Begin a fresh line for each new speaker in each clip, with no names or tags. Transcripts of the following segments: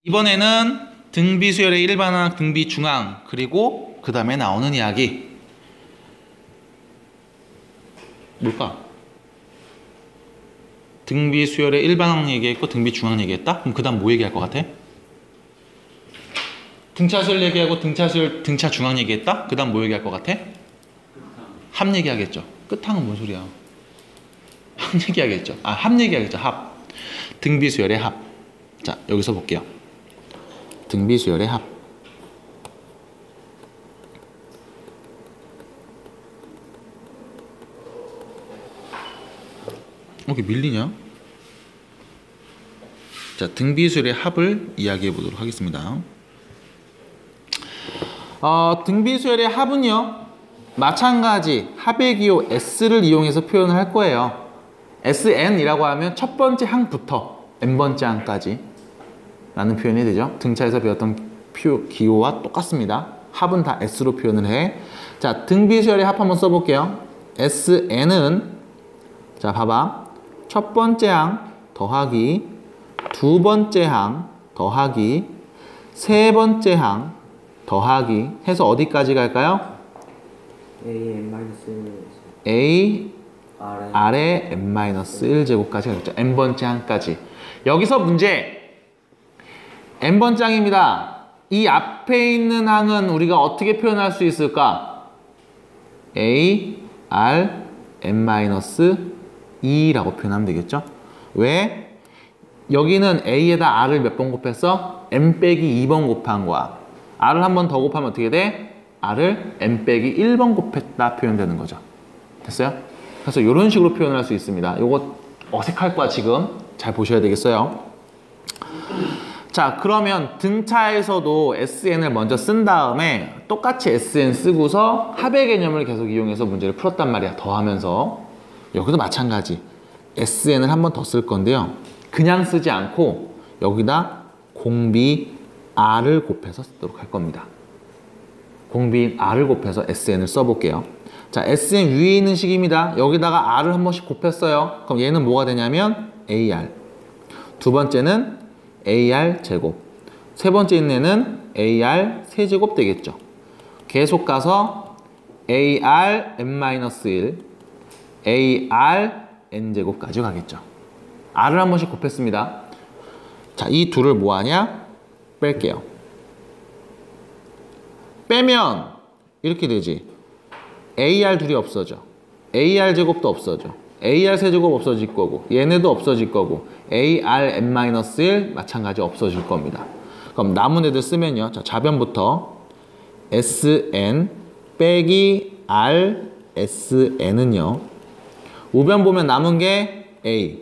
이번에는 등비수열의 일반항, 등비중항, 그리고 그 다음에 나오는 이야기 뭘까? 등비수열의 일반항 얘기했고 등비중항 얘기했다? 그럼 그 다음 뭐 얘기할 것 같아? 등차수열 얘기하고 등차중항 얘기했다? 그 다음 뭐 얘기할 것 같아? 합 얘기하겠죠. 끝항은 뭔 소리야? 합 얘기하겠죠. 합 얘기하겠죠. 합. 등비수열의 합. 자, 여기서 볼게요. 등비수열의 합. 이렇게 밀리냐? 자, 등비수열의 합을 이야기해 보도록 하겠습니다. 등비수열의 합은요, 마찬가지 합의 기호 S를 이용해서 표현을 할 거예요. SN이라고 하면 첫 번째 항부터 n번째 항까지 라는 표현이 되죠. 등차에서 배웠던 기호와 똑같습니다. 합은 다 S로 표현을 해. 자, 등비수열의 합 한번 써볼게요. SN은 자, 봐봐. 첫 번째 항 더하기 두 번째 항 더하기 세 번째 항 더하기 해서 어디까지 갈까요? A 아래 n-1제곱까지 가겠죠. n번째 항까지. 여기서 문제. n번째 항입니다. 이 앞에 있는 항은 우리가 어떻게 표현할 수 있을까? A R n-2라고 표현하면 되겠죠. 왜? 여기는 A에다 R을 몇 번 곱했어? n 빼기 2번 곱한 거야. R을 한 번 더 곱하면 어떻게 돼? R을 n 빼기 1번 곱했다 표현되는 거죠. 됐어요? 그래서 이런 식으로 표현할 수 있습니다. 요거 어색할 거야 지금. 잘 보셔야 되겠어요. 자, 그러면 등차에서도 SN을 먼저 쓴 다음에 똑같이 SN 쓰고서 합의 개념을 계속 이용해서 문제를 풀었단 말이야. 더하면서. 여기도 마찬가지. SN을 한 번 더 쓸 건데요. 그냥 쓰지 않고 여기다 공비 R을 곱해서 쓰도록 할 겁니다. 공비인 R을 곱해서 SN을 써볼게요. 자, SN 위에 있는 식입니다. 여기다가 R을 한 번씩 곱했어요. 그럼 얘는 뭐가 되냐면 AR. 두 번째는 AR 제곱. 세 번째 있는 애는 AR 세제곱 되겠죠. 계속 가서 AR n-1, AR n제곱까지 가겠죠. R을 한 번씩 곱했습니다. 자, 이 둘을 뭐하냐? 뺄게요. 빼면 이렇게 되지. AR 둘이 없어져. AR 제곱도 없어져. AR 세제곱 없어질 거고 얘네도 없어질 거고 AR n-1 마찬가지 없어질 겁니다. 그럼 남은 애들 쓰면요. 자, 좌변부터 SN 빼기 R SN은요. 우변 보면 남은 게 A.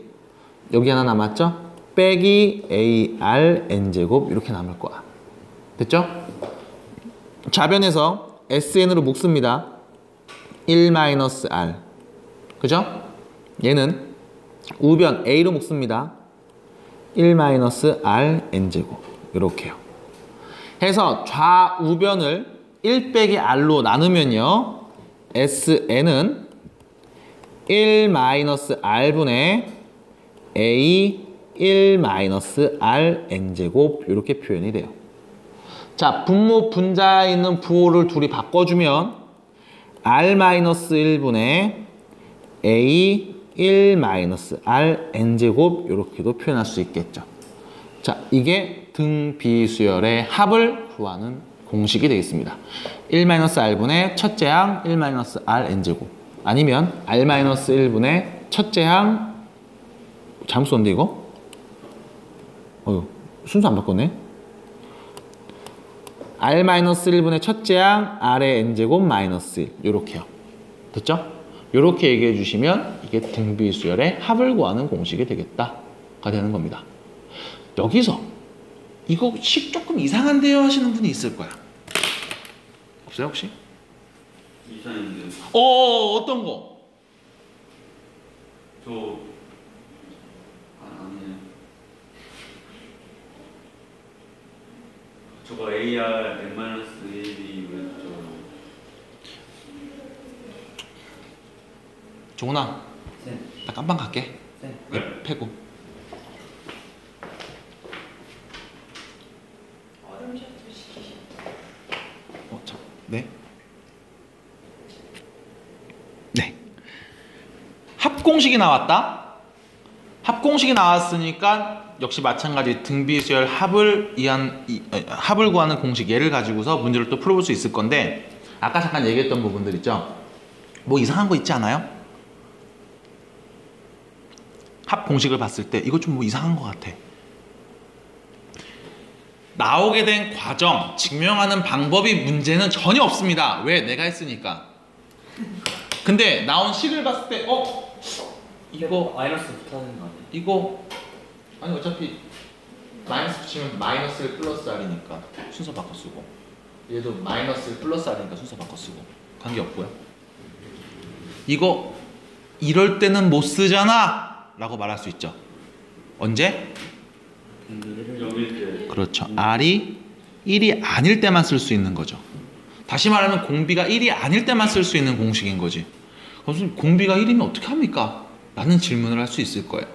여기 하나 남았죠? 빼기 AR n제곱 이렇게 남을 거야. 됐죠? 좌변에서 SN으로 묶습니다. 1-R. 그죠? 얘는 우변 A로 묶습니다. 1-R n제곱. 이렇게요. 해서 좌우변을 1 빼기 R로 나누면요. SN은 1-R분의 A 1-R n제곱 이렇게 표현이 돼요. 자, 분모 분자에 있는 부호를 둘이 바꿔주면 R-1분의 A 1-R n제곱 이렇게도 표현할 수 있겠죠. 자, 이게 등비수열의 합을 구하는 공식이 되겠습니다. 1-R분의 첫째 항 1-R n제곱 아니면 R-1분의 첫째 항 잘못 썼는데 이거? 순서 안 바꿨네. R-1분의 첫째 항 R의 n제곱 마이너스 1 이렇게요. 됐죠? 이렇게 얘기해 주시면 이게 등비수열의 합을 구하는 공식이 되겠다가 되는 겁니다. 여기서 이거 식 조금 이상한데요 하시는 분이 있을 거야. 없어요 혹시?
이상한데요?
어떤 거?
아니에요. 저거 AR n-1이 왜
종훈아,
네.
나 깜빵 갈게.
네.
패고. 네. 네. 합공식이 나왔다. 합공식이 나왔으니까 역시 마찬가지 등비수열 합을 구하는 공식 얘를 가지고서 문제를 또 풀어볼 수 있을 건데 아까 잠깐 얘기했던 부분들 있죠. 뭐 이상한 거 있지 않아요? 합 공식을 봤을 때 이거 좀 뭐 이상한 거 같아. 나오게 된 과정, 증명하는 방법이 문제는 전혀 없습니다. 왜? 내가 했으니까. 근데 나온 식을 봤을 때 이거
마이너스 붙하는 거 아니야?
이거 아니 어차피 마이너스 붙이면 마이너스를 플러스 R이니까 순서 바꿔 쓰고 얘도 마이너스를 플러스 R이니까 순서 바꿔 쓰고 관계없고요. 이거 이럴 때는 못 쓰잖아 라고 말할 수 있죠. 언제? 그렇죠. R이 1이 아닐 때만 쓸 수 있는 거죠. 다시 말하면 공비가 1이 아닐 때만 쓸 수 있는 공식인 거지. 그럼 공비가 1이면 어떻게 합니까? 라는 질문을 할 수 있을 거예요.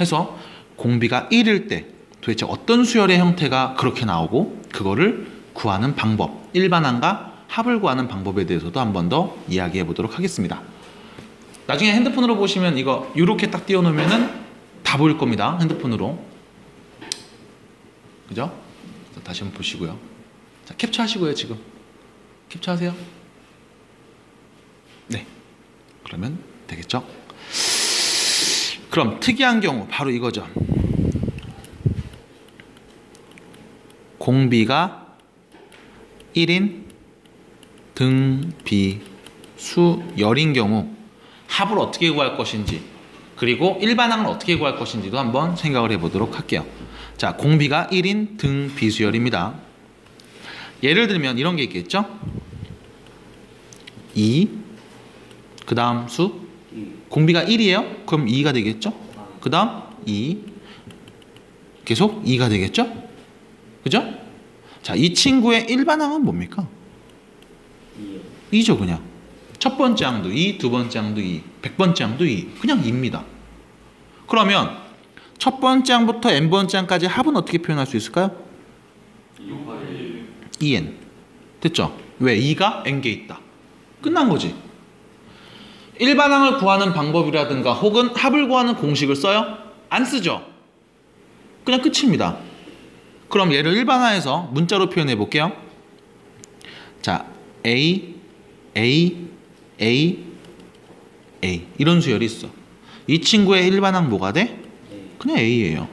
해서 공비가 1일 때 도대체 어떤 수열의 형태가 그렇게 나오고 그거를 구하는 방법, 일반항과 합을 구하는 방법에 대해서도 한 번 더 이야기해 보도록 하겠습니다. 나중에 핸드폰으로 보시면 이거 이렇게 딱 띄워놓으면은 다 보일 겁니다. 핸드폰으로. 그죠? 다시 한번 보시고요. 자, 캡처하시고요. 지금 캡처하세요. 네, 그러면 되겠죠? 그럼 특이한 경우 바로 이거죠. 공비가 1인 등비수열인 경우 합을 어떻게 구할 것인지 그리고 일반항을 어떻게 구할 것인지도 한번 생각을 해보도록 할게요. 자, 공비가 1인 등비수열입니다. 예를 들면 이런 게 있겠죠? 2 그 다음 수 공비가 1이에요? 그럼 2가 되겠죠? 그 다음 2 계속 2가 되겠죠? 그죠? 자, 이 친구의 일반항은 뭡니까? 2죠 그냥. 첫 번째 항도 2, 두 번째 항도 2, 100번째 항도 2. 그냥 2입니다. 그러면 첫 번째 항부터 n번째 항까지 합은 어떻게 표현할 수 있을까요? 2n. 됐죠? 왜? 2가 n개 있다. 끝난 거지. 일반항을 구하는 방법이라든가 혹은 합을 구하는 공식을 써요? 안 쓰죠? 그냥 끝입니다. 그럼 얘를 일반화해서 문자로 표현해 볼게요. 자, A, A, A, A 이런 수열이 있어. 이 친구의 일반항 뭐가 돼? 그냥 A예요.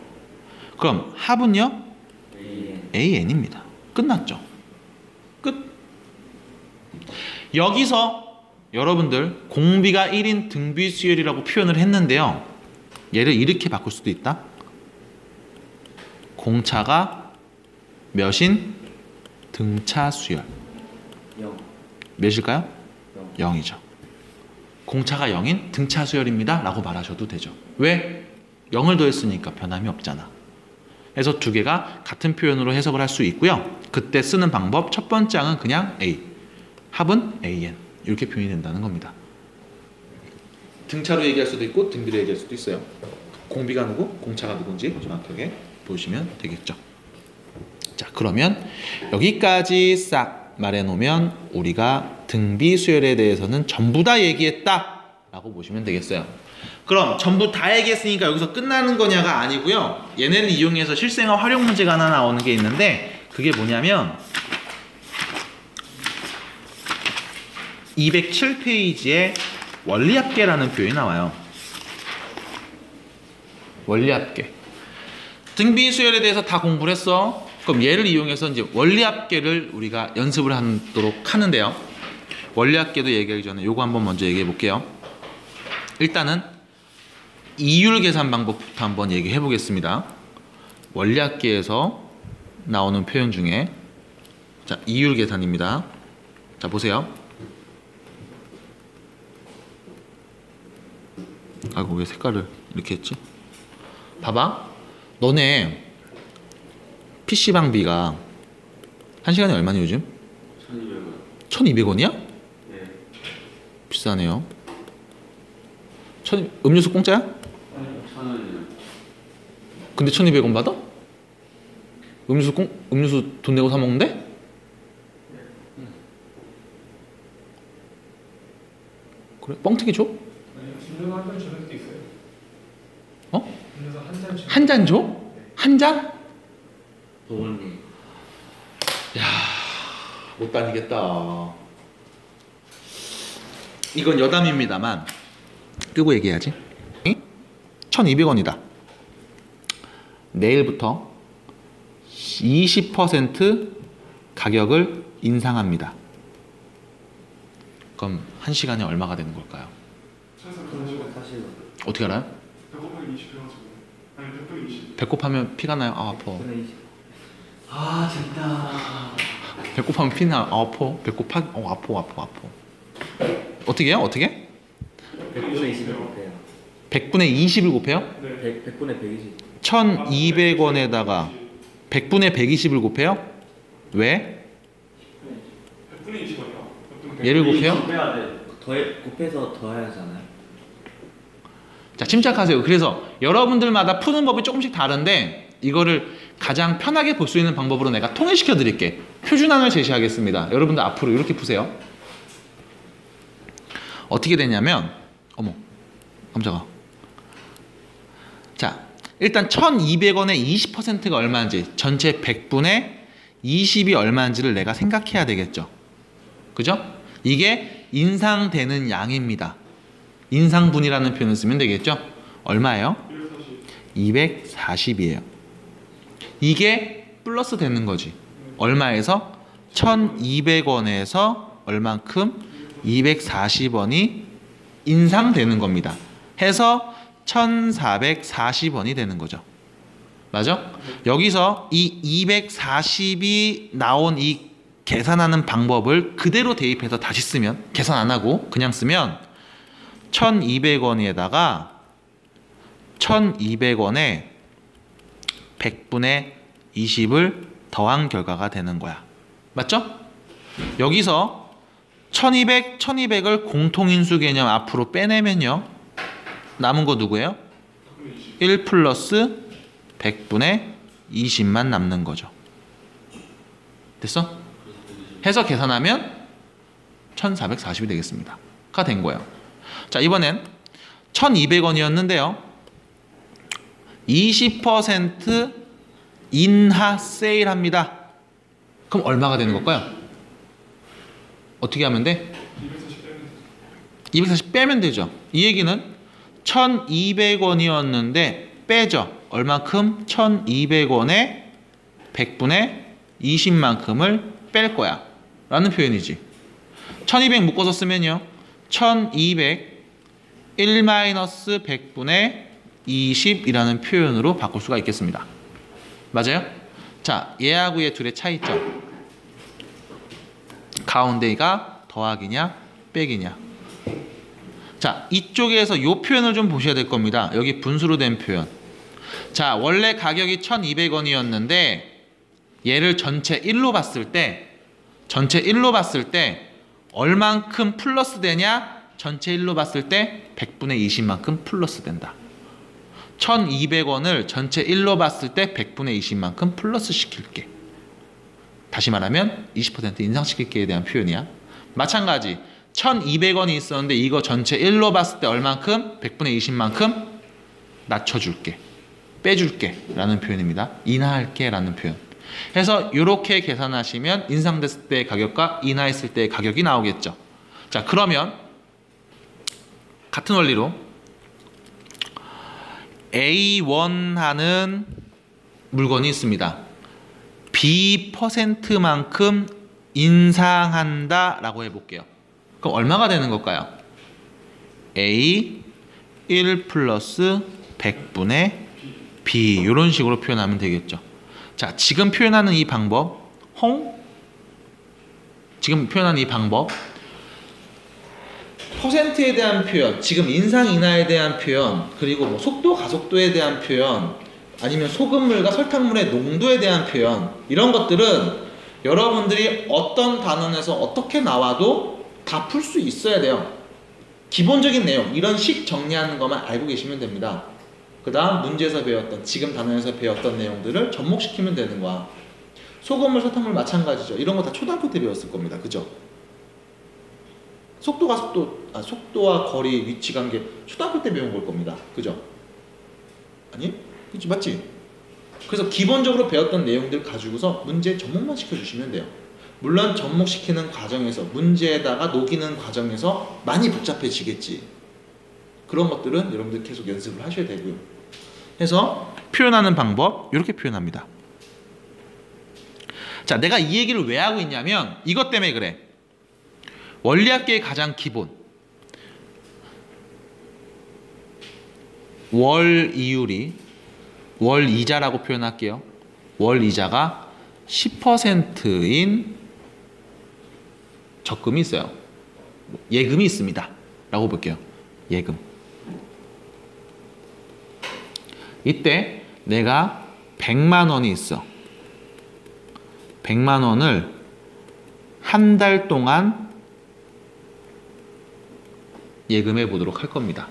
그럼 합은요? AN입니다. 끝났죠? 끝. 여기서 여러분들 공비가 1인 등비수열이라고 표현을 했는데요. 얘를 이렇게 바꿀 수도 있다. 공차가 몇인 등차수열.
0.
몇일까요? 0이죠. 공차가 0인 등차수열입니다 라고 말하셔도 되죠. 왜? 0을 더했으니까 변함이 없잖아. 그래서 두 개가 같은 표현으로 해석을 할 수 있고요. 그때 쓰는 방법 첫 번째 항은 그냥 A, 합은 AN 이렇게 표현이 된다는 겁니다. 등차로 얘기할 수도 있고 등비로 얘기할 수도 있어요. 공비가 누구, 공차가 누군지 정확하게 보시면 되겠죠. 자, 그러면 여기까지 싹 말해놓으면 우리가 등비수열에 대해서는 전부 다 얘기했다 라고 보시면 되겠어요. 그럼 전부 다 얘기했으니까 여기서 끝나는 거냐가 아니고요. 얘네를 이용해서 실생활 활용 문제가 하나 나오는 게 있는데 그게 뭐냐면 207페이지에 원리합계라는 표현이 나와요. 원리합계. 등비수열에 대해서 다 공부를 했어. 그럼 얘를 이용해서 이제 원리합계를 우리가 연습을 하도록 하는데요. 원리합계도 얘기하기 전에 요거 한번 먼저 얘기해 볼게요. 일단은 이율 계산 방법부터 한번 얘기해 보겠습니다. 원리합계에서 나오는 표현 중에 자, 이율 계산입니다. 자, 보세요. 아이고, 왜 색깔을 이렇게 했지? 봐봐. 너네 PC방비가 1시간에 얼마니 요즘?
1200원.
1200원이야?
네.
비싸네요. 음료수 공짜야?
아니, 1000원이요.
근데 1200원 받아? 음료수 돈 내고 사 먹는데? 그래? 뻥튀기 줘?
아니요, 음료수 한잔 주는 것도 있어요.
어?
음료수 한잔 주는
한 잔 줘? 한 잔?
도훈님.
못 다니겠다. 이건 여담입니다만 끄고 얘기해야지. 1,200원이다. 내일부터 20% 가격을 인상합니다. 그럼 1시간에 얼마가 되는 걸까요?
사실
어떻게 알아요?
100곱하기 20 해가지고 아니 100곱하기 20
배꼽 하면 피가 나요? 아, 아파.
아 재밌다.
배꼽 하면 피나? 아, 아파. 배꼽 하... 아파. 어떻게 해요? 어떻게?
100분의 20을 곱해요.
100분의 20을 곱해요?
네.
100분의 120.
1,200원에다가 100분의 120을 곱해요? 왜?
100분의 20원이요?
얘를 곱해요?
빼야 돼. 곱해서 더해야 하잖아요.
자, 침착하세요. 그래서 여러분들마다 푸는 법이 조금씩 다른데 이거를 가장 편하게 볼 수 있는 방법으로 내가 통일시켜 드릴게. 표준항을 제시하겠습니다. 여러분들 앞으로 이렇게 푸세요. 어떻게 되냐면 어머 깜짝아. 자, 일단 1,200원의 20%가 얼마인지, 전체 100분의 20이 얼마인지를 내가 생각해야 되겠죠. 그죠? 이게 인상되는 양입니다. 인상분이라는 표현을 쓰면 되겠죠? 얼마예요? 240이에요. 이게 플러스 되는 거지. 얼마에서? 1,200원에서 얼만큼? 240원이 인상되는 겁니다. 해서 1,440원이 되는 거죠. 맞아? 여기서 이 240이 나온 이 계산하는 방법을 그대로 대입해서 다시 쓰면, 계산 안 하고 그냥 쓰면 1,200원에다가 1,200원에 100분의 20을 더한 결과가 되는 거야. 맞죠? 여기서 1,200, 1,200을 공통인수 개념 앞으로 빼내면요. 남은 거 누구예요? 1 플러스 100분의 20만 남는 거죠. 됐어? 해서 계산하면 1,440이 되겠습니다. 가 된 거예요. 자, 이번엔 1,200원이었는데요. 20% 인하 세일합니다. 그럼 얼마가 되는 걸까요? 어떻게 하면 돼? 240 빼면 되죠. 이 얘기는 1,200원이었는데 빼죠. 얼마큼? 1,200원에 100분의 20만큼을 뺄 거야 라는 표현이지. 1,200 묶어서 쓰면요, 1,200 1-100분의 20이라는 표현으로 바꿀 수가 있겠습니다. 맞아요? 자, 얘하고 얘 둘의 차이점. 가운데가 더하기냐 빼기냐. 자, 이쪽에서 이 표현을 좀 보셔야 될 겁니다. 여기 분수로 된 표현. 자, 원래 가격이 1,200원이었는데 얘를 전체 1로 봤을 때, 얼만큼 플러스 되냐? 전체 1로 봤을 때 100분의 20만큼 플러스 된다. 1,200원을 전체 1로 봤을 때 100분의 20만큼 플러스 시킬게. 다시 말하면 20% 인상시킬게에 대한 표현이야. 마찬가지 1,200원이 있었는데 이거 전체 1로 봤을 때 얼만큼? 100분의 20만큼 낮춰줄게, 빼줄게 라는 표현입니다. 인하할게 라는 표현. 해서 이렇게 계산하시면 인상됐을 때의 가격과 인하했을 때의 가격이 나오겠죠. 자, 그러면 같은 원리로 A1 하는 물건이 있습니다. B%만큼 인상한다 라고 해볼게요. 그럼 얼마가 되는 걸까요? A 1 플러스 100분의 B, 이런 식으로 표현하면 되겠죠. 자, 지금 표현하는 이 방법, 퍼센트에 대한 표현, 지금 인상 인하에 대한 표현, 그리고 뭐 속도 가속도에 대한 표현, 아니면 소금물과 설탕물의 농도에 대한 표현, 이런 것들은 여러분들이 어떤 단원에서 어떻게 나와도 다 풀 수 있어야 돼요. 기본적인 내용, 이런 식 정리하는 것만 알고 계시면 됩니다. 그 다음 문제에서 배웠던, 지금 단원에서 배웠던 내용들을 접목시키면 되는 거야. 소금물, 설탕물 마찬가지죠. 이런 거 다 초등학교 때 배웠을 겁니다. 그죠? 속도 가속도 속도와 거리, 위치 관계 초등학교 때 배운 걸 겁니다. 그죠? 아니? 그치 맞지? 그래서 기본적으로 배웠던 내용들 가지고서 문제 접목만 시켜주시면 돼요. 물론 접목시키는 과정에서 문제에다가 녹이는 과정에서 많이 복잡해지겠지. 그런 것들은 여러분들 계속 연습을 하셔야 되고요. 해서 표현하는 방법 이렇게 표현합니다. 자, 내가 이 얘기를 왜 하고 있냐면 이것 때문에 그래. 원리합계의 가장 기본 월 이율이 월 이자라고 표현할게요. 월 이자가 10%인 적금이 있어요. 예금이 있습니다. 라고 볼게요. 예금. 이때 내가 100만 원이 있어. 100만 원을 한 달 동안 예금해 보도록 할 겁니다.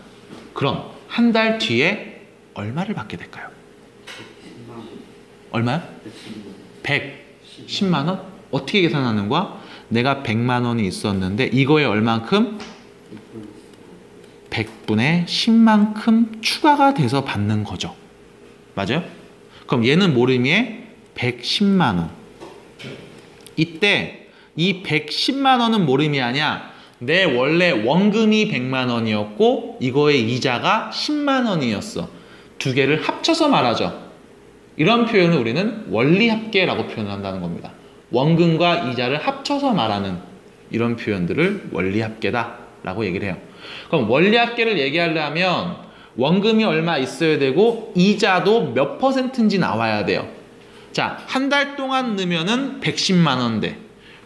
그럼 한 달 뒤에 얼마를 받게 될까요?
10만 원.
얼마요? 110만 원? 어떻게 계산하는 거야? 내가 100만 원이 있었는데 이거에 얼만큼? 100분의 10만큼 추가가 돼서 받는 거죠. 맞아요? 그럼 얘는 뭘 의미해? 110만 원. 이때 이 110만 원은 뭘 의미하냐? 내 원래 원금이 100만 원이었고 이거의 이자가 10만 원이었어. 두 개를 합쳐서 말하죠. 이런 표현을 우리는 원리합계라고 표현을 한다는 겁니다. 원금과 이자를 합쳐서 말하는 이런 표현들을 원리합계다라고 얘기를 해요. 그럼 원리합계를 얘기하려면 원금이 얼마 있어야 되고 이자도 몇 %인지 나와야 돼요. 자, 한 달 동안 넣으면은 110만 원대.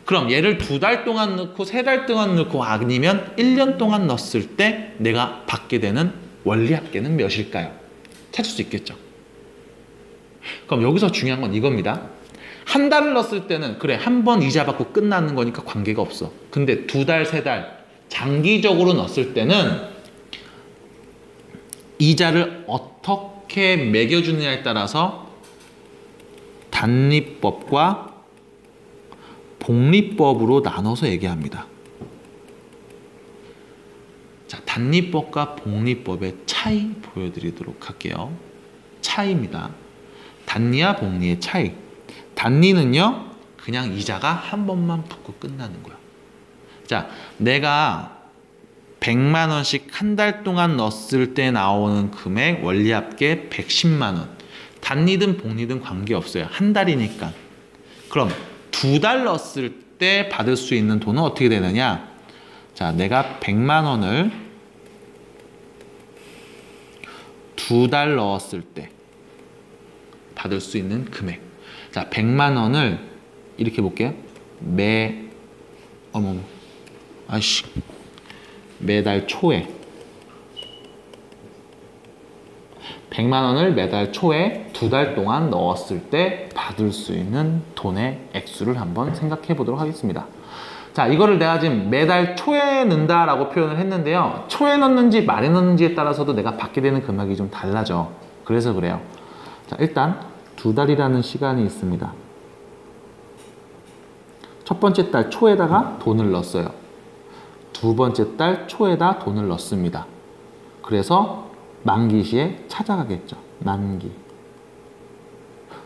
그럼 얘를 2달 동안 넣고 3달 동안 넣고 아니면 1년 동안 넣었을 때 내가 받게 되는 원리합계는 몇일까요? 찾을 수 있겠죠. 그럼 여기서 중요한 건 이겁니다. 한 달을 넣었을 때는 그래 한 번 이자 받고 끝나는 거니까 관계가 없어. 근데 2달, 3달 장기적으로 넣었을 때는 이자를 어떻게 매겨주느냐에 따라서 단리법과 복리법으로 나눠서 얘기합니다. 자, 단리법과 복리법의 차이 보여드리도록 할게요. 차이입니다. 단리와 복리의 차이. 단리는요, 그냥 이자가 한 번만 붙고 끝나는 거야. 자, 내가 100만 원씩 한 달 동안 넣었을 때 나오는 금액 원리합계 110만 원. 단리든 복리든 관계없어요. 한 달이니까. 그럼 2달 넣었을 때 받을 수 있는 돈은 어떻게 되느냐? 자, 내가 100만 원을 2달 넣었을 때 받을 수 있는 금액. 자, 100만 원을 이렇게 볼게요. 매달 초에 100만 원을 매달 초에 2달 동안 넣었을 때 받을 수 있는 돈의 액수를 한번 생각해 보도록 하겠습니다. 자, 이거를 내가 지금 매달 초에 넣는다라고 표현을 했는데요. 초에 넣는지 말에 넣는지에 따라서도 내가 받게 되는 금액이 좀 달라져. 그래서 그래요. 자, 일단 2달이라는 시간이 있습니다. 첫 번째 달 초에다가 돈을 넣었어요. 두 번째 달 초에다 돈을 넣습니다. 그래서 만기 시에 찾아가겠죠. 만기.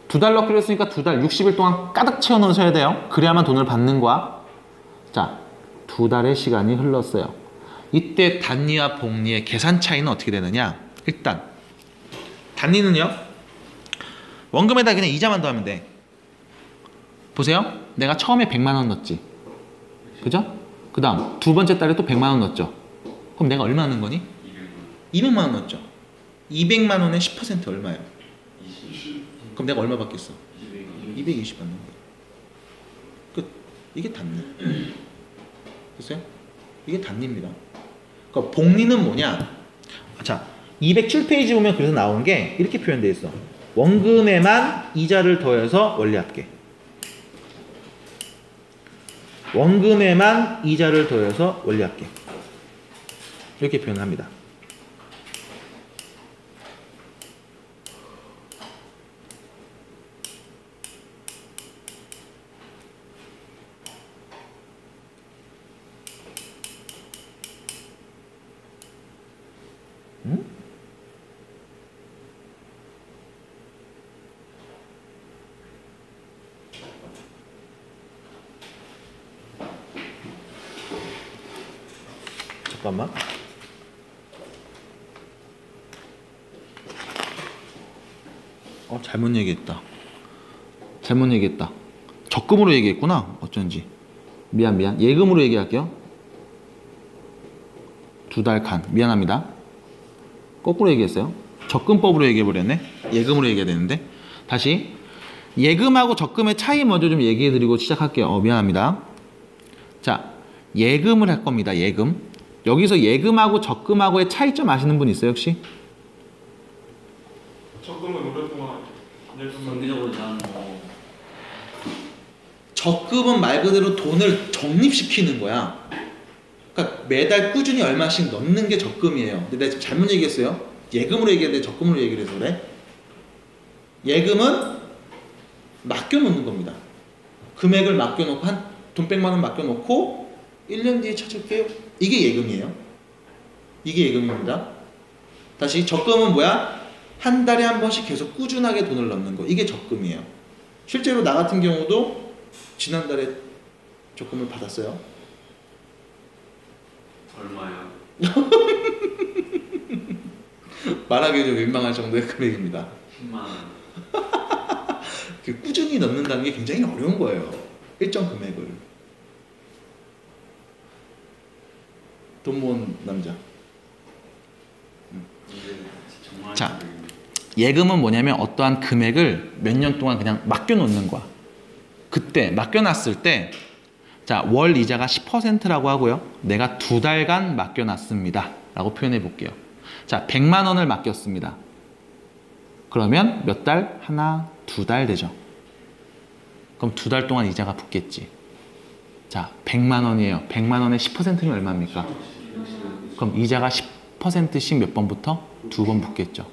2달 넣기로 했으니까 2달 60일 동안 가득 채워 넣으셔야 돼요. 그래야만 돈을 받는 거야. 자, 2달의 시간이 흘렀어요. 이때 단리와 복리의 계산 차이는 어떻게 되느냐? 일단 단리는요, 원금에다 그냥 이자만 더하면 돼. 보세요. 내가 처음에 100만 원 넣었지. 그죠? 그 다음 두 번째 달에 또 100만 원 넣었죠. 그럼 내가 얼마 넣은 거니? 200만 원 넣었죠. 200만 원의 10% 얼마예요?
20.
그럼 내가 얼마 받겠어? 220 받는 거예요. 끝. 이게 단리. 됐어요? 이게 단리입니다. 그러니까 복리는 뭐냐? 자, 207페이지 보면 그래서 나온 게 이렇게 표현되어 있어. 원금에만 이자를 더해서 원리합계. 원금에만 이자를 더해서 원리합계. 이렇게 표현합니다. 잠깐만. 잘못 얘기했다. 잘못 얘기했다. 적금으로 얘기했구나. 어쩐지. 미안. 예금으로 얘기할게요. 2달 칸. 미안합니다. 거꾸로 얘기했어요. 적금법으로 얘기해버렸네. 예금으로 얘기해야 되는데. 다시. 예금하고 적금의 차이 먼저 좀 얘기해드리고 시작할게요. 미안합니다. 자, 예금을 할 겁니다. 예금. 여기서 예금하고 적금하고의 차이점 아시는 분 있어요, 혹시?
적금은 오랫동안 예금은
정기적으로 나는 거.
적금은 말 그대로 돈을 적립시키는 거야. 그러니까 매달 꾸준히 얼마씩 넣는 게 적금이에요. 근데 내가 지금 잘못 얘기했어요. 예금으로 얘기했는데 적금으로 얘기를 해서 그래. 예금은 맡겨놓는 겁니다. 금액을 맡겨놓고 돈 100만 원 맡겨놓고 1년 뒤에 찾을게요. 이게 예금이에요. 이게 예금입니다. 다시 적금은 뭐야? 한 달에 한 번씩 계속 꾸준하게 돈을 넣는 거. 이게 적금이에요. 실제로 나 같은 경우도 지난달에 적금을 받았어요.
얼마요?
말하기 좀 민망할 정도의 금액입니다.
10만 원.
꾸준히 넣는다는 게 굉장히 어려운 거예요. 일정 금액을. 돈 모은 남자.
정말
자, 예금은 뭐냐면 어떠한 금액을 몇 년 동안 그냥 맡겨놓는 거야. 그때 맡겨놨을 때, 자, 월 이자가 10%라고 하고요. 내가 2달간 맡겨놨습니다. 라고 표현해 볼게요. 자, 100만 원을 맡겼습니다. 그러면 몇 달? 하나, 2달 되죠. 그럼 2달 동안 이자가 붙겠지. 자, 100만 원이에요. 100만 원의 10%는 얼마입니까? 그럼 이자가 10%씩 몇 번부터? 2번 붙겠죠.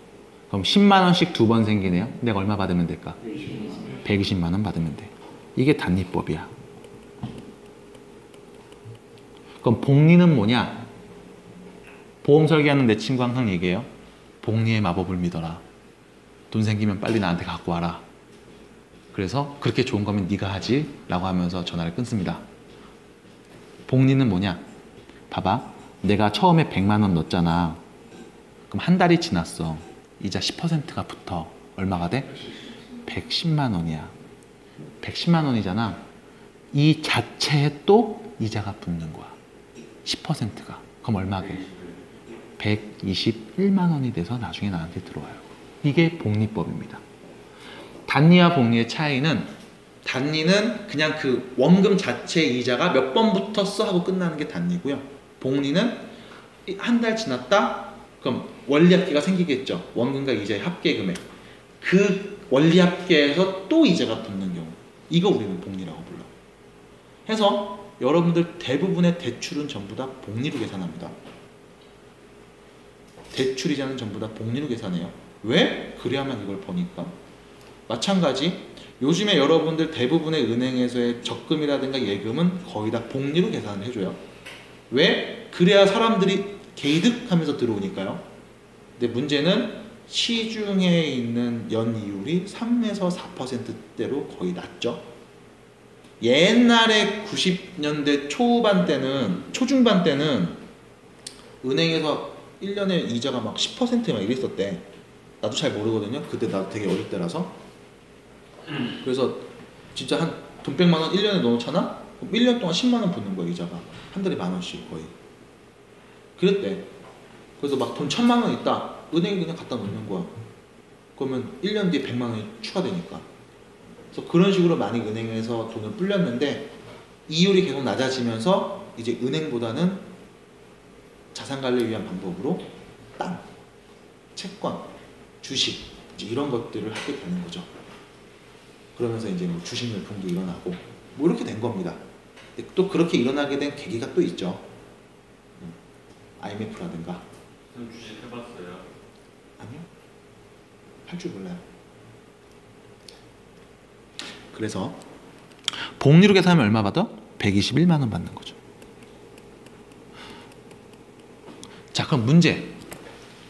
그럼 10만 원씩 2번 생기네요. 내가 얼마 받으면 될까? 120만 원 받으면 돼. 이게 단리법이야. 그럼 복리는 뭐냐? 보험 설계하는 내 친구 항상 얘기해요. 복리의 마법을 믿어라. 돈 생기면 빨리 나한테 갖고 와라. 그래서 그렇게 좋은 거면 네가 하지 라고 하면서 전화를 끊습니다. 복리는 뭐냐? 봐봐. 내가 처음에 100만 원 넣었잖아. 그럼 한 달이 지났어. 이자 10%가 붙어. 얼마가 돼? 110만 원이야. 110만 원이잖아. 이 자체에 또 이자가 붙는 거야. 10%가. 그럼 얼마게? 121만 원이 돼서 나중에 나한테 들어와요. 이게 복리법입니다. 단리와 복리의 차이는, 단리는 그냥 그 원금 자체의 이자가 몇 번 붙었어 하고 끝나는 게 단리고요. 복리는 한 달 지났다? 그럼 원리합계가 생기겠죠. 원금과 이자의 합계 금액. 그 원리합계에서 또 이자가 붙는 경우. 이거 우리는 복리라고 불러. 해서 여러분들 대부분의 대출은 전부 다 복리로 계산합니다. 대출 이자는 전부 다 복리로 계산해요. 왜? 그래야만 이걸 버니까. 마찬가지 요즘에 여러분들 대부분의 은행에서의 적금이라든가 예금은 거의 다 복리로 계산을 해줘요. 왜? 그래야 사람들이 개이득하면서 들어오니까요. 근데 문제는 시중에 있는 연이율이 3에서 4%대로 거의 낮죠. 옛날에 90년대 초반 때는, 초중반 때는 은행에서 1년에 이자가 막 10% 막 이랬었대. 나도 잘 모르거든요. 그때 나 되게 어릴 때라서. 그래서 진짜 한 돈 100만 원 1년에 넣어놓잖아? 그럼 1년 동안 10만 원 붙는 거야, 이자가. 한 달에 10,000원씩 거의. 그랬대. 그래서 막 돈 1,000만 원 있다. 은행에 그냥 갖다 놓는 거야. 그러면 1년 뒤에 100만 원이 추가되니까. 그래서 그런 식으로 많이 은행에서 돈을 불렸는데 이율이 계속 낮아지면서 이제 은행보다는 자산 관리를 위한 방법으로 땅, 채권, 주식 이제 이런 것들을 하게 되는 거죠. 그러면서 이제 뭐 주식 열풍도 일어나고 뭐 이렇게 된 겁니다. 근데 또 그렇게 일어나게 된 계기가 또 있죠. IMF라든가.
전 주식 해봤어요.
아니요. 할 줄 몰라요. 그래서 복리로 계산하면 얼마 받아? 121만 원 받는 거죠. 자, 그럼 문제.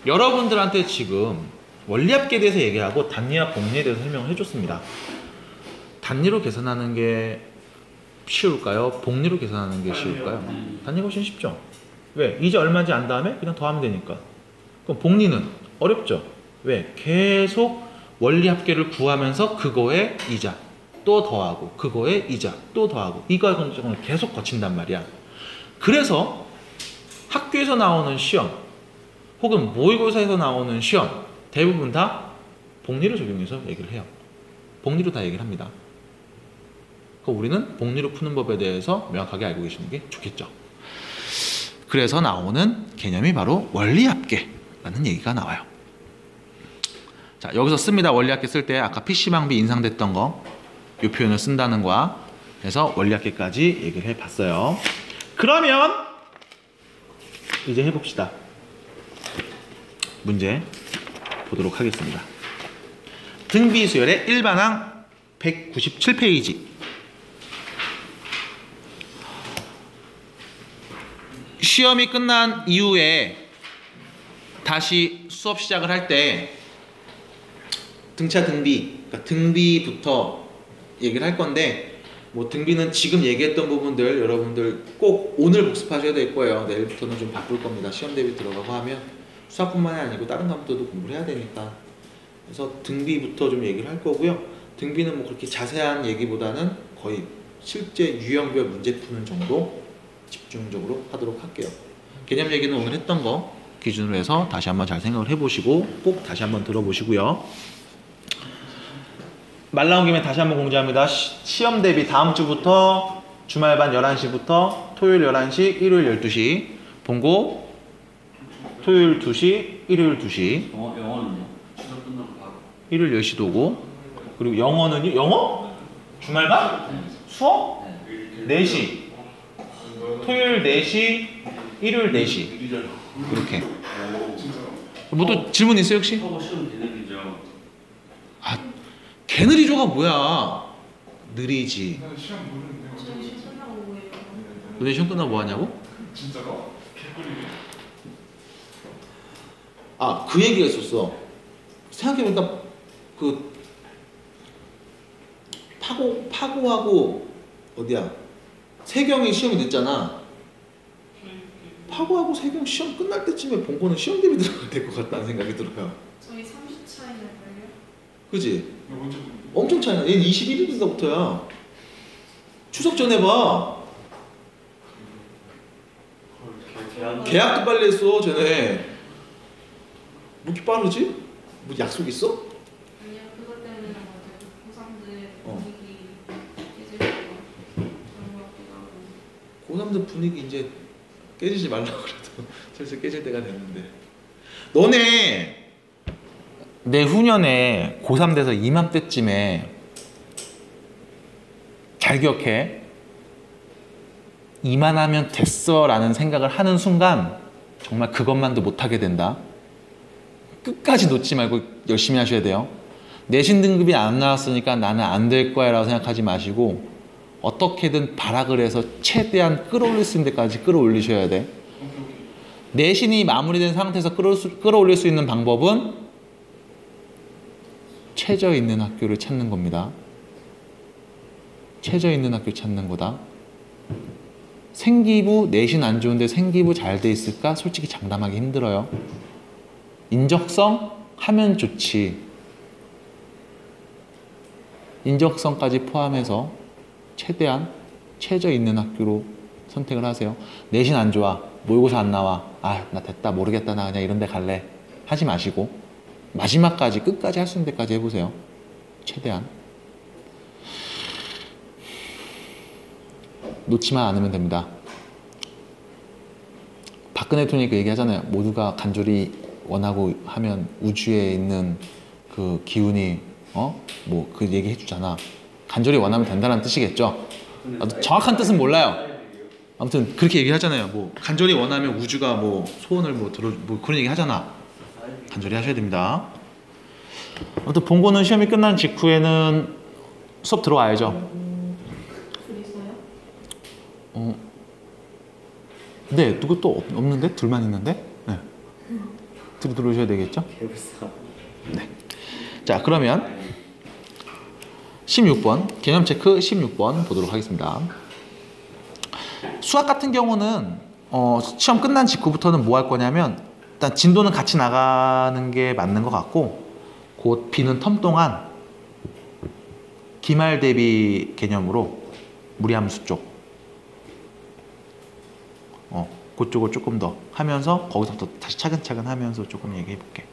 여러분들한테 지금 원리합계에 대해서 얘기하고 단리와 복리에 대해서 설명을 해줬습니다. 단위로 계산하는 게 쉬울까요? 복리로 계산하는 게 쉬울까요? 단위가 훨씬 쉽죠. 왜? 이제 얼마인지 안 다음에 그냥 더하면 되니까. 그럼 복리는 어렵죠. 왜? 계속 원리 합계를 구하면서 그거에 이자 또 더하고 그거에 이자 또 더하고 이거 공정을 계속 거친단 말이야. 그래서 학교에서 나오는 시험 혹은 모의고사에서 나오는 시험 대부분 다 복리를 적용해서 얘기를 해요. 복리로 다 얘기를 합니다. 그러니까 우리는 복리로 푸는 법에 대해서 명확하게 알고 계시는 게 좋겠죠. 그래서 나오는 개념이 바로 원리합계라는 얘기가 나와요. 자, 여기서 씁니다. 원리합계 쓸 때 아까 PC방비 인상됐던 거 이 표현을 쓴다는 거야. 그래서 원리합계까지 얘기를 해봤어요. 그러면 이제 해봅시다. 문제 보도록 하겠습니다. 등비수열의 일반항 197페이지. 시험이 끝난 이후에 다시 수업 시작을 할 때 등차 등비, 그러니까 등비부터 얘기를 할 건데 뭐 등비는 지금 얘기했던 부분들 여러분들 꼭 오늘 복습하셔야 될 거예요. 내일부터는 좀 바쁠 겁니다. 시험 대비 들어가고 하면 수학뿐만이 아니고 다른 과목들도 공부를 해야 되니까. 그래서 등비부터 좀 얘기를 할 거고요. 등비는 뭐 그렇게 자세한 얘기보다는 거의 실제 유형별 문제 푸는 정도 집중적으로 하도록 할게요. 개념 얘기는 오늘 했던 거 기준으로 해서 다시 한번 잘 생각을 해보시고 꼭 다시 한번 들어보시고요. 말 나온 김에 다시 한번 공지합니다. 시험 대비 다음 주부터 주말반 11시부터 토요일 11시, 일요일 12시 본고 토요일 2시, 일요일 2시
영어는요? 추석 끝나고 바로.
일요일 10시도 오고 그리고 영어는요? 영어? 주말반? 수업? 4시 토요일 4시, 일요일 4시 그렇게 뭐 또 질문 있어요 혹시?
하고 시험 되느리죠.
아 개느리죠가 뭐야? 느리지.
나는 시험 보는데
저희 시험 끝나고 뭐예요?
너네 시험 끝나고 뭐 하냐고?
진짜로? 개꿀이네.
아, 그 얘기가 있었어. 생각해보니까 그 파고하고 어디야? 세경이 시험이 늦잖아. 파고하고 세경 시험 끝날 때쯤에 본거는 시험 대비 들어가야 될 것 같다는 생각이 들어요.
저희 30 차이 날걸요?
그지?
언제
엄청 차이나. 얘는 21일인가부터야. 추석 전에 봐. 계약도 빨리 했어, 쟤네. 뭐 이렇게 빠르지? 뭐 약속 있어?
아니요, 그것 때문에 맞아요. 고3들
어.
분위기 깨질 거예요. 그런 것 같기도 하고.
고3들 분위기 이제 깨지지 말라고 그래도 슬슬 깨질 때가 됐는데. 너네 내후년에 고3 돼서 이맘때쯤에 잘 기억해. 이만하면 됐어 라는 생각을 하는 순간 정말 그것만도 못하게 된다. 끝까지 놓지 말고 열심히 하셔야 돼요. 내신 등급이 안 나왔으니까 나는 안 될 거야 라고 생각하지 마시고 어떻게든 발악을 해서 최대한 끌어올릴 수 있는 데까지 끌어올리셔야 돼. 내신이 마무리된 상태에서 끌어올릴 수 있는 방법은 최저 있는 학교를 찾는 겁니다. 최저 있는 학교 찾는 거다. 생기부 내신 안 좋은데 생기부 잘 돼 있을까? 솔직히 장담하기 힘들어요. 인적성 하면 좋지. 인적성까지 포함해서 최대한 최저 있는 학교로 선택을 하세요. 내신 안 좋아. 모의고사 안 나와. 아, 나 됐다. 모르겠다. 나 그냥 이런 데 갈래. 하지 마시고 마지막까지 끝까지 할 수 있는 데까지 해보세요. 최대한. 놓지만 않으면 됩니다. 박근혜 대통령이 그 얘기하잖아요. 모두가 간절히 원하고 하면 우주에 있는 그 기운이 뭐 그 얘기 해주잖아. 간절히 원하면 된다는 뜻이겠죠. 정확한 뜻은 몰라요. 아무튼 그렇게 얘기하잖아요. 뭐 간절히 원하면 우주가 뭐 소원을 뭐 들어 뭐 그런 얘기 하잖아. 간절히 하셔야 됩니다. 아무튼 본고는 시험이 끝난 직후에는 수업 들어와야죠.
줄 있어요?
네, 누구 또 없는데? 둘만 있는데? 네. 들어오셔야 되겠죠? 네. 자, 그러면 16번 개념 체크 16번 보도록 하겠습니다. 수학 같은 경우는 시험 끝난 직후부터는 뭐 할 거냐면 일단 진도는 같이 나가는 게 맞는 것 같고 곧 비는 텀 동안 기말 대비 개념으로 무리함수 쪽 그쪽을 조금 더 하면서 거기서부터 다시 차근차근 하면서 조금 얘기해 볼게.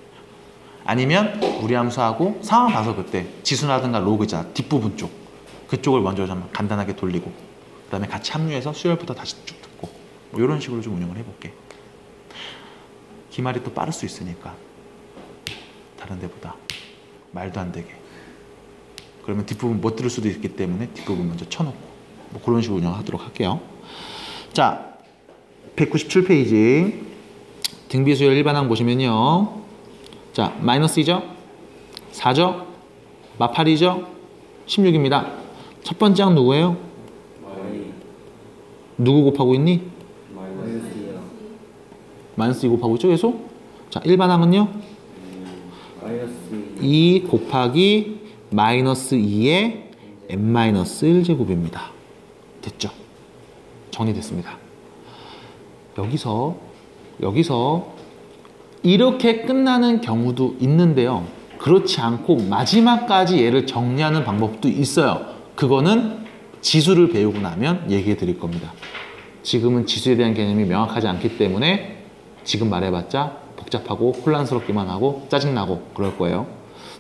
아니면 무리함수하고 상황 봐서 그때 지수라든가 로그 있잖아 뒷부분 쪽 그쪽을 먼저 좀 간단하게 돌리고 그 다음에 같이 합류해서 수열부터 다시 쭉 듣고 뭐 이런 식으로 좀 운영을 해볼게. 기말이 또 빠를 수 있으니까 다른 데보다 말도 안 되게 그러면 뒷부분 못 들을 수도 있기 때문에 뒷부분 먼저 쳐놓고 뭐 그런 식으로 운영하도록 할게요. 자 197페이지 등비수열 일반항 보시면요. 자 마이너스 2죠? 4죠? 마8이죠? 16입니다. 첫 번째 항 누구예요? 누구 곱하고 있니? 마이너스 2 곱하고 있죠 계속? 자 일반항은요? 2 곱하기 마이너스 2의 n-1제곱입니다. 됐죠? 정리됐습니다. 여기서 이렇게 끝나는 경우도 있는데요. 그렇지 않고 마지막까지 얘를 정리하는 방법도 있어요. 그거는 지수를 배우고 나면 얘기해 드릴 겁니다. 지금은 지수에 대한 개념이 명확하지 않기 때문에 지금 말해봤자 복잡하고 혼란스럽기만 하고 짜증나고 그럴 거예요.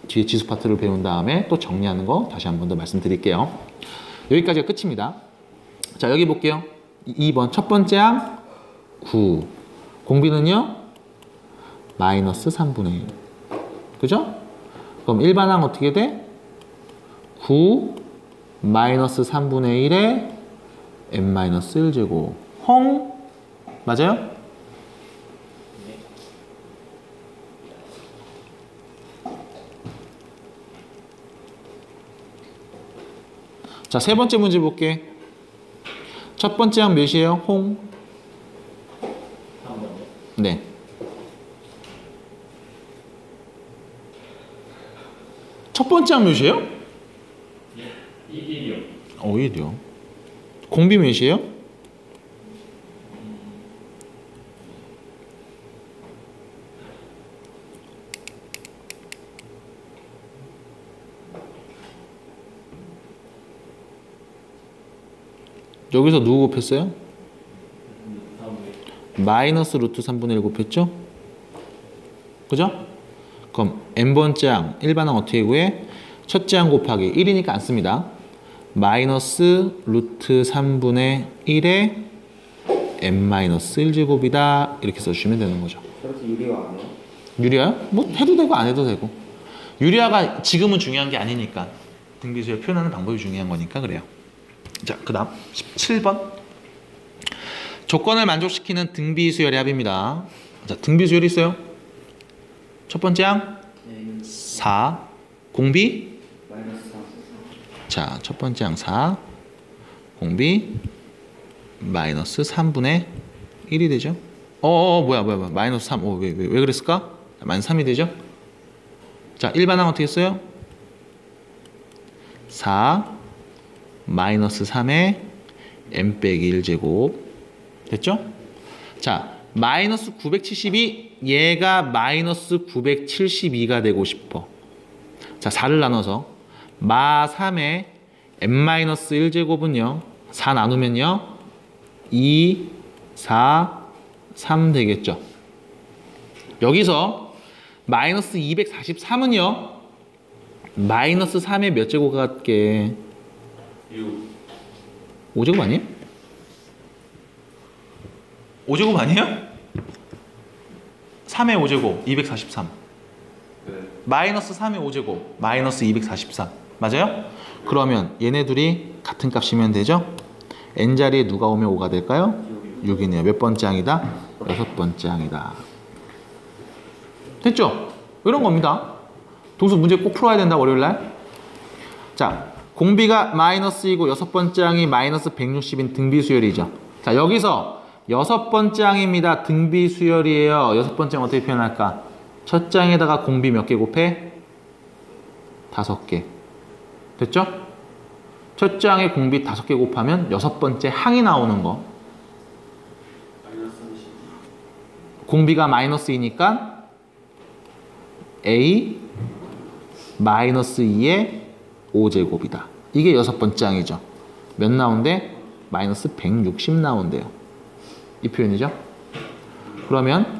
뒤에 지수 파트를 배운 다음에 또 정리하는 거 다시 한 번 더 말씀드릴게요. 여기까지가 끝입니다. 자 여기 볼게요. 2번 첫 번째 항 9 공비는요 마이너스 3분의 1 그죠? 그럼 일반항 어떻게 돼? 9 마이너스 3분의 1에 n-1제곱 홍 맞아요? 자, 세 번째 문제 볼게. 첫 번째 항 몇이에요? 홍? 네. 첫 번째 항 몇이에요?
1이요.
1이요. 공비 몇이에요? 여기서 누구 곱했어요? 마이너스 루트 3분의 1 곱했죠? 그죠? 그럼 n번째 항, 일반항 어떻게 구해? 첫째 항 곱하기 1이니까 안 씁니다. 마이너스 루트 3분의 1에 n-1제곱이다. 이렇게 써주시면 되는 거죠.
저렇게 유리화 안 해요?
유리화요? 뭐 해도 되고 안 해도 되고. 유리화가 지금은 중요한 게 아니니까. 등비수열 표현하는 방법이 중요한 거니까 그래요. 자, 그 다음 17번. 조건을 만족시키는 등비수열의 합입니다. 자, 등비수열이 있어요. 첫 번째 항 4 공비
마이너스 3.
자, 첫 번째 항 4 공비 마이너스 3분의 1이 되죠. 뭐야 마이너스 3. 왜 그랬을까? 마이너스 3이 되죠. 자, 일반항 어떻게 했어요? 4 마이너스 3의 n-1제곱 됐죠? 자, 마이너스 972 얘가 마이너스 972가 되고 싶어. 자, 4를 나눠서 마 3의 n-1제곱은요 4 나누면요 2, 4, 3 되겠죠. 여기서 마이너스 243은요 마이너스 3의 몇 제곱 같게?
6.
5제곱 아니에요? 5제곱 아니에요? 3의 5제곱 243
네.
마이너스 3의 5제곱 마이너스 243 맞아요? 그러면 얘네 둘이 같은 값이면 되죠? n자리에 누가 오면 5가 될까요? 6이네요. 몇 번째 항이다? 6번째 항이다. 됐죠? 이런 겁니다. 동수 문제 꼭 풀어야 된다 월요일날. 자, 공비가 마이너스이고 6번째 항이 마이너스 160인 등비수열이죠. 자, 여기서 6번째 항입니다. 등비수열이에요. 6번째 항 어떻게 표현할까? 첫 장에다가 공비 몇 개 곱해? 5개. 됐죠? 첫째 항에 공비 5개 곱하면 여섯 번째 항이 나오는 거.
마이너스 30.
공비가 마이너스 2니까 a 마이너스 2의 5제곱이다. 이게 여섯 번째 항이죠. 몇 나온대? 마이너스 160 나온대요. 이 표현이죠. 그러면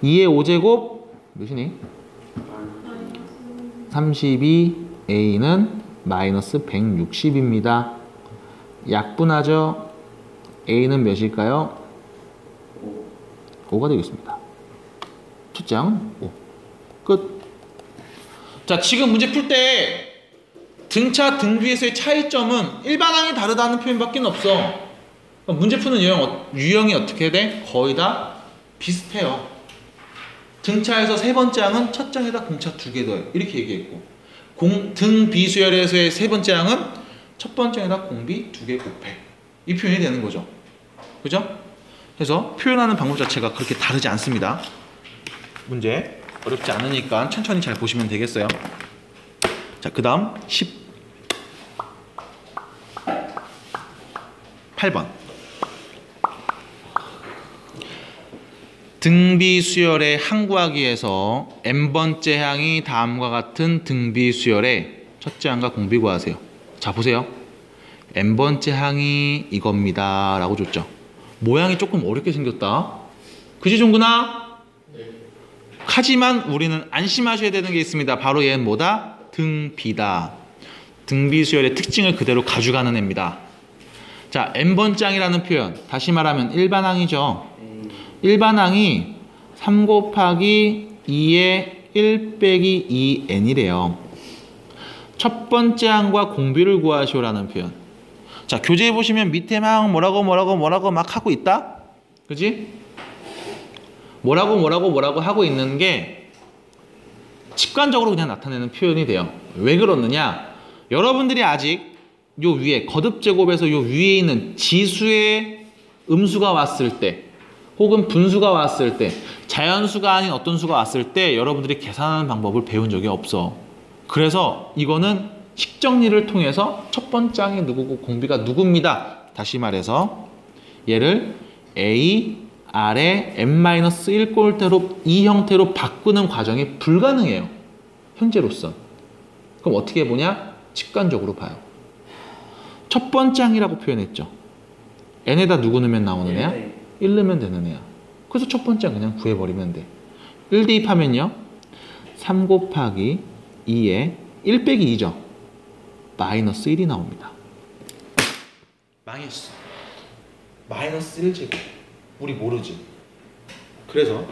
2의 5제곱 몇이니? 32a는 마이너스 160입니다. 약분하죠. a는 몇일까요? 5가 되겠습니다. 첫째 항은 5. 끝. 자, 지금 문제 풀 때 등차, 등비에서의 차이점은 일반항이 다르다는 표현밖에 없어. 문제 푸는 유형이 어떻게 돼? 거의 다 비슷해요. 등차에서 세 번째 항은 첫 장에다 공차 2개 더해요. 이렇게 얘기했고, 등비수열에서의 세 번째 항은 첫 번째 항에다 공비 2개 곱해. 이 표현이 되는 거죠. 그죠? 그래서 표현하는 방법 자체가 그렇게 다르지 않습니다. 문제 어렵지 않으니까 천천히 잘 보시면 되겠어요. 자, 그 다음 18번. 등비수열의 항 구하기 위해서 n번째 항이 다음과 같은 등비수열의 첫째 항과 공비 구하세요. 자, 보세요. n번째 항이 이겁니다 라고 줬죠. 모양이 조금 어렵게 생겼다. 그지, 종근아?
네.
하지만 우리는 안심하셔야 되는 게 있습니다. 바로 얘는 뭐다? 등비다. 등비수열의 특징을 그대로 가져가는 애입니다. 자, n번째 항이라는 표현, 다시 말하면 일반항이죠. 일반항이 3 곱하기 2의 1 빼기 2n이래요. 첫 번째 항과 공비를 구하시오라는 표현. 자, 교재에 보시면 밑에 막 뭐라고 막 하고 있다? 그지? 뭐라고 하고 있는 게 직관적으로 그냥 나타내는 표현이 돼요. 왜 그러느냐? 여러분들이 아직 요 위에 거듭제곱에서 요 위에 있는 지수의 음수가 왔을 때, 혹은 분수가 왔을 때, 자연수가 아닌 어떤 수가 왔을 때 여러분들이 계산하는 방법을 배운 적이 없어. 그래서 이거는 식정리를 통해서 첫 번째 항이 누구고 공비가 누굽니다. 다시 말해서 얘를 a, r의 n-1 꼴대로 이 형태로 바꾸는 과정이 불가능해요. 현재로서. 그럼 어떻게 보냐? 직관적으로 봐요. 첫 번째 항이라고 표현했죠. n에다 누구 넣으면 나오는 애야? 1 넣으면 되는 애야. 그래서 첫 번째 항 그냥 구해버리면 돼. 1 대입하면요, 3 곱하기 2에 1 빼기 2죠. 마이너스 1이 나옵니다. 망했어. 마이너스 1제곱. 우리 모르지. 그래서